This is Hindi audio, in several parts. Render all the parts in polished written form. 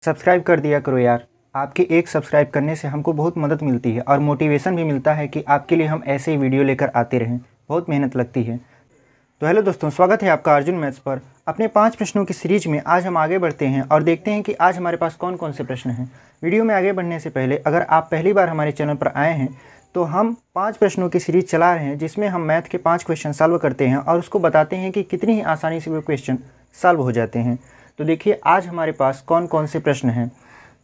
सब्सक्राइब कर दिया करो यार। आपके एक सब्सक्राइब करने से हमको बहुत मदद मिलती है और मोटिवेशन भी मिलता है कि आपके लिए हम ऐसे ही वीडियो लेकर आते रहें। बहुत मेहनत लगती है। तो हेलो दोस्तों, स्वागत है आपका अर्जुन मैथ्स पर। अपने 5 प्रश्नों की सीरीज में आज हम आगे बढ़ते हैं और देखते हैं कि आज हमारे पास कौन कौन से प्रश्न हैं। वीडियो में आगे बढ़ने से पहले अगर आप पहली बार हमारे चैनल पर आए हैं तो हम 5 प्रश्नों की सीरीज चला रहे हैं जिसमें हम मैथ के 5 क्वेश्चन सॉल्व करते हैं और उसको बताते हैं कि कितनी ही आसानी से वो क्वेश्चन सॉल्व हो जाते हैं। तो देखिए आज हमारे पास कौन कौन से प्रश्न हैं।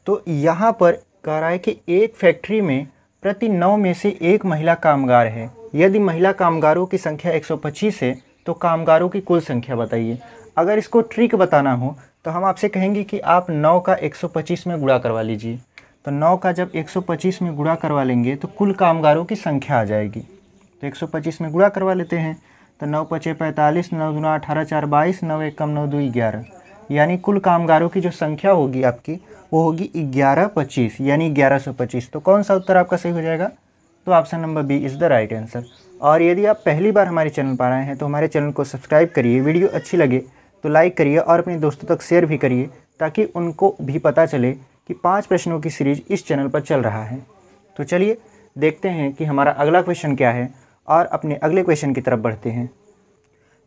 तो यहाँ पर कह रहा है कि एक फैक्ट्री में प्रति 9 में से 1 महिला कामगार है। यदि महिला कामगारों की संख्या 125 है तो कामगारों की कुल संख्या बताइए। अगर इसको ट्रिक बताना हो तो हम आपसे कहेंगे कि आप 9 का 125 में गुणा करवा लीजिए। तो 9 का जब 125 में गुणा करवा लेंगे तो कुल कामगारों की संख्या आ जाएगी। तो 125 में गुणा करवा लेते हैं। तो 9 पचे 45, 9 दूना 18, 4 22, 9 एक कम 9 2 11, यानी कुल कामगारों की जो संख्या होगी आपकी वो होगी 1125, यानी 1125। तो कौन सा उत्तर आपका सही हो जाएगा? तो option number b is the right answer. और यदि आप पहली बार हमारे चैनल पर आए हैं तो हमारे चैनल को सब्सक्राइब करिए, वीडियो अच्छी लगे तो लाइक करिए और अपने दोस्तों तक शेयर भी करिए ताकि उनको भी पता चले कि 5 प्रश्नों की सीरीज इस चैनल पर चल रहा है। तो चलिए देखते हैं कि हमारा अगला क्वेश्चन क्या है और अपने अगले क्वेश्चन की तरफ बढ़ते हैं।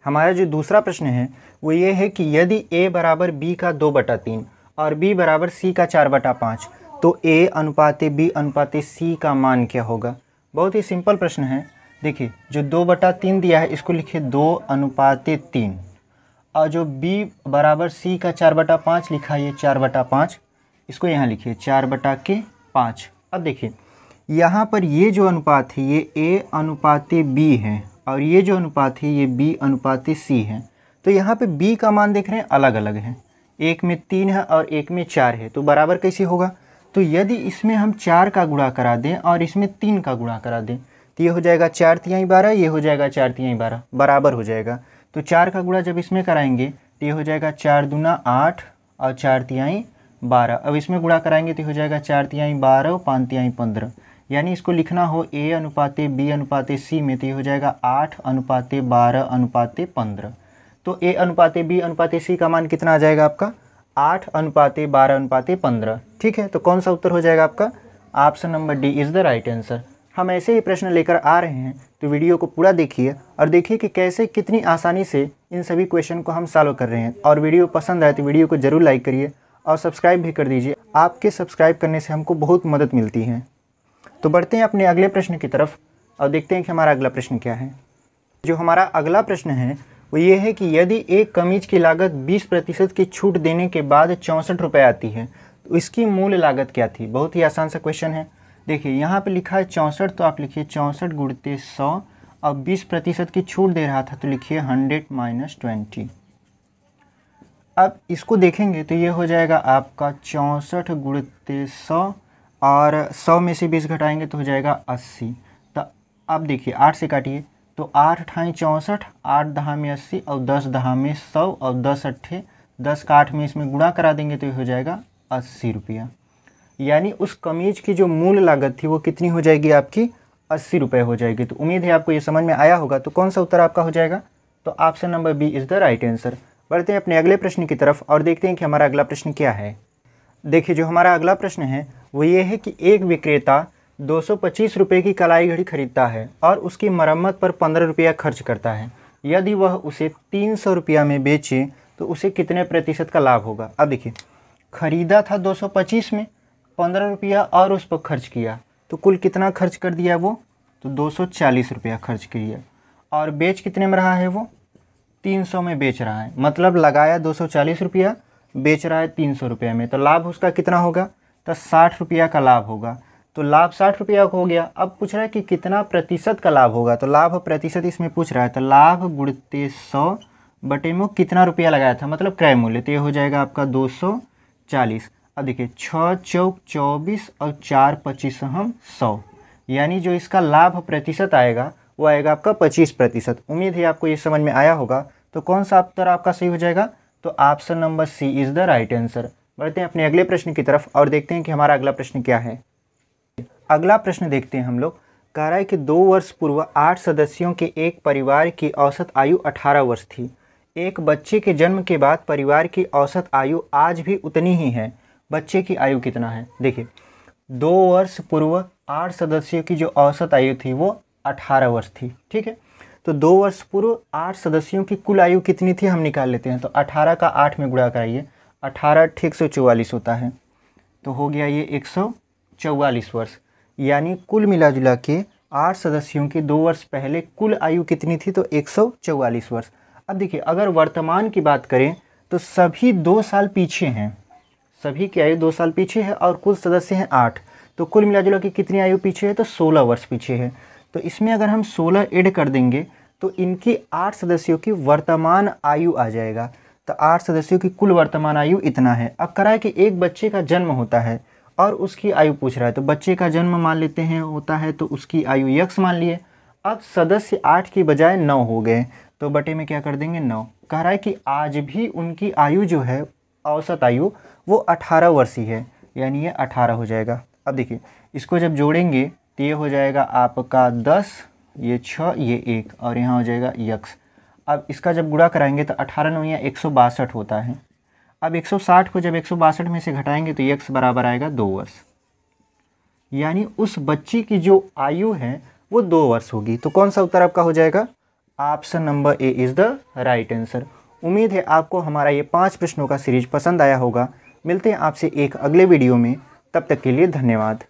हमारा जो दूसरा प्रश्न है वो ये है कि यदि a बराबर b का 2/3 और b बराबर c का 4/5 तो a अनुपाते b अनुपाते c का मान क्या होगा? बहुत ही सिंपल प्रश्न है। देखिए जो 2/3 दिया है इसको लिखिए 2:3 और जो b बराबर c का 4/5 लिखा है ये 4/5, इसको यहाँ लिखिए 4/5। अब देखिए यहाँ पर ये जो अनुपात है ये a अनुपाते b है और ये जो अनुपात है ये b अनुपाते c है। तो यहाँ पे b का मान देख रहे हैं अलग अलग है, एक में 3 है और एक में 4 है, तो बराबर कैसे होगा? तो यदि इसमें हम 4 का गुणा करा दें और इसमें 3 का गुणा करा दें तो ये हो जाएगा 4 तिहाई 12, ये हो जाएगा 4 तिहाई 12, बराबर हो जाएगा। तो 4 का गुणा जब इसमें कराएंगे तो ये हो जाएगा 4 दूना 8 और 4 तिहाई 12। अब इसमें गुणा कराएंगे तो हो जाएगा 4 तिहाई 12 और 5 तिहाई 15, यानी इसको लिखना हो a अनुपाते b अनुपाते c में तो ये हो जाएगा 8 अनुपाते 12 अनुपाते 15। तो a अनुपाते b अनुपाते c का मान कितना आ जाएगा आपका? 8 अनुपाते 12 अनुपाते 15। ठीक है, तो कौन सा उत्तर हो जाएगा आपका? Option number D is the right answer. हम ऐसे ही प्रश्न लेकर आ रहे हैं तो वीडियो को पूरा देखिए और देखिए कि कैसे कितनी आसानी से इन सभी क्वेश्चन को हम सॉल्व कर रहे हैं। और वीडियो पसंद आए तो वीडियो को ज़रूर लाइक करिए और सब्सक्राइब भी कर दीजिए। आपके सब्सक्राइब करने से हमको बहुत मदद मिलती है। तो बढ़ते हैं अपने अगले प्रश्न की तरफ और देखते हैं कि हमारा अगला प्रश्न क्या है। जो हमारा अगला प्रश्न है वो ये है कि यदि एक कमीज की लागत 20% की छूट देने के बाद 64 रुपये आती है तो इसकी मूल लागत क्या थी? बहुत ही आसान सा क्वेश्चन है। देखिए यहाँ पे लिखा है 64, तो आप लिखिए 64 गुणते 100 और 20% की छूट दे रहा था तो लिखिए 100 - 20। अब इसको देखेंगे तो ये हो जाएगा आपका 64 गुणते 100 और 100 में से 20 घटाएंगे तो हो जाएगा 80। तो अब देखिए 8 से काटिए तो 8 अठाई 64, 8 दहा में 80 और 10 दहा में 100 और 10 अट्ठे 10 का 8 में इसमें गुणा करा देंगे तो ये हो जाएगा 80 रुपया। यानी उस कमीज की जो मूल लागत थी वो कितनी हो जाएगी आपकी? 80 रुपये हो जाएगी। तो उम्मीद है आपको ये समझ में आया होगा। तो कौन सा उत्तर आपका हो जाएगा? तो option number b is the right answer. बढ़ते हैं अपने अगले प्रश्न की तरफ और देखते हैं कि हमारा अगला प्रश्न क्या है। देखिए जो हमारा अगला प्रश्न है वो ये है कि एक विक्रेता 225 रुपये की कलाई घड़ी खरीदता है और उसकी मरम्मत पर 15 रुपया खर्च करता है। यदि वह उसे 300 रुपया में बेचे तो उसे कितने प्रतिशत का लाभ होगा? अब देखिए खरीदा था 225 में, 15 रुपया और उस पर खर्च किया तो कुल कितना खर्च कर दिया वो? तो 240 रुपया खर्च किया। और बेच कितने में रहा है वो? 300 में बेच रहा है। मतलब लगाया 240 रुपया, बेच रहा है 300 रुपये में, तो लाभ उसका कितना होगा? तो 60 रुपया का लाभ होगा। तो लाभ 60 रुपया हो गया। अब पूछ रहा है कि कितना प्रतिशत का लाभ होगा, तो लाभ प्रतिशत इसमें पूछ रहा है। तो लाभ गुणते 100 बटे में कितना रुपया लगाया था, मतलब क्रय मूल्य, तो ये हो जाएगा आपका 240। अब देखिए 6 चौक 24 और 4 25 हम 100, यानी जो इसका लाभ प्रतिशत आएगा वो आएगा आपका 25%। उम्मीद है आपको ये समझ में आया होगा। तो कौन सा उत्तर आपका सही हो जाएगा? तो option number c is the right answer. बढ़ते हैं अपने अगले प्रश्न की तरफ और देखते हैं कि हमारा अगला प्रश्न क्या है। अगला प्रश्न देखते हैं हम लोग। कह रहा है कि 2 वर्ष पूर्व 8 सदस्यों के एक परिवार की औसत आयु 18 वर्ष थी। एक बच्चे के जन्म के बाद परिवार की औसत आयु आज भी उतनी ही है। बच्चे की आयु कितना है। देखिए 2 वर्ष पूर्व 8 सदस्यों की जो औसत आयु थी वो 18 वर्ष थी। ठीक है, तो 2 वर्ष पूर्व 8 सदस्यों की कुल आयु कितनी थी हम निकाल लेते हैं। तो 18 का 8 में गुणा कराइए, 18 144 होता है, तो हो गया ये 144 वर्ष। यानी कुल मिला जुला के 8 सदस्यों की 2 वर्ष पहले कुल आयु कितनी थी, तो 144 वर्ष। अब देखिए अगर वर्तमान की बात करें तो सभी 2 साल पीछे हैं, सभी की आयु 2 साल पीछे है और कुल सदस्य हैं 8, तो कुल मिला जुला के कितनी आयु पीछे है, तो 16 वर्ष पीछे है। तो इसमें अगर हम 16 ऐड कर देंगे तो इनकी 8 सदस्यों की वर्तमान आयु आ जाएगा। तो 8 सदस्यों की कुल वर्तमान आयु इतना है। अब करा है कि एक बच्चे का जन्म होता है और उसकी आयु पूछ रहा है, तो बच्चे का जन्म मान लेते हैं होता है, तो उसकी आयु x मान लिए। अब सदस्य 8 की बजाय 9 हो गए, तो बटे में क्या कर देंगे 9। कह रहा है कि आज भी उनकी आयु जो है औसत आयु वो 18 वर्ष ही है, यानी ये 18 हो जाएगा। अब देखिए इसको जब जोड़ेंगे तो ये हो जाएगा आपका 10, ये 6, ये 1 और यहाँ हो जाएगा x। अब इसका जब गुणा कराएंगे तो 18 9 162 होता है। अब 160 को जब 162 में से घटाएंगे तो x बराबर आएगा 2 वर्ष, यानी उस बच्ची की जो आयु है वो 2 वर्ष होगी। तो कौन सा उत्तर आपका हो जाएगा, option number A is the right answer. उम्मीद है आपको हमारा ये 5 प्रश्नों का सीरीज पसंद आया होगा। मिलते हैं आपसे एक अगले वीडियो में, तब तक के लिए धन्यवाद।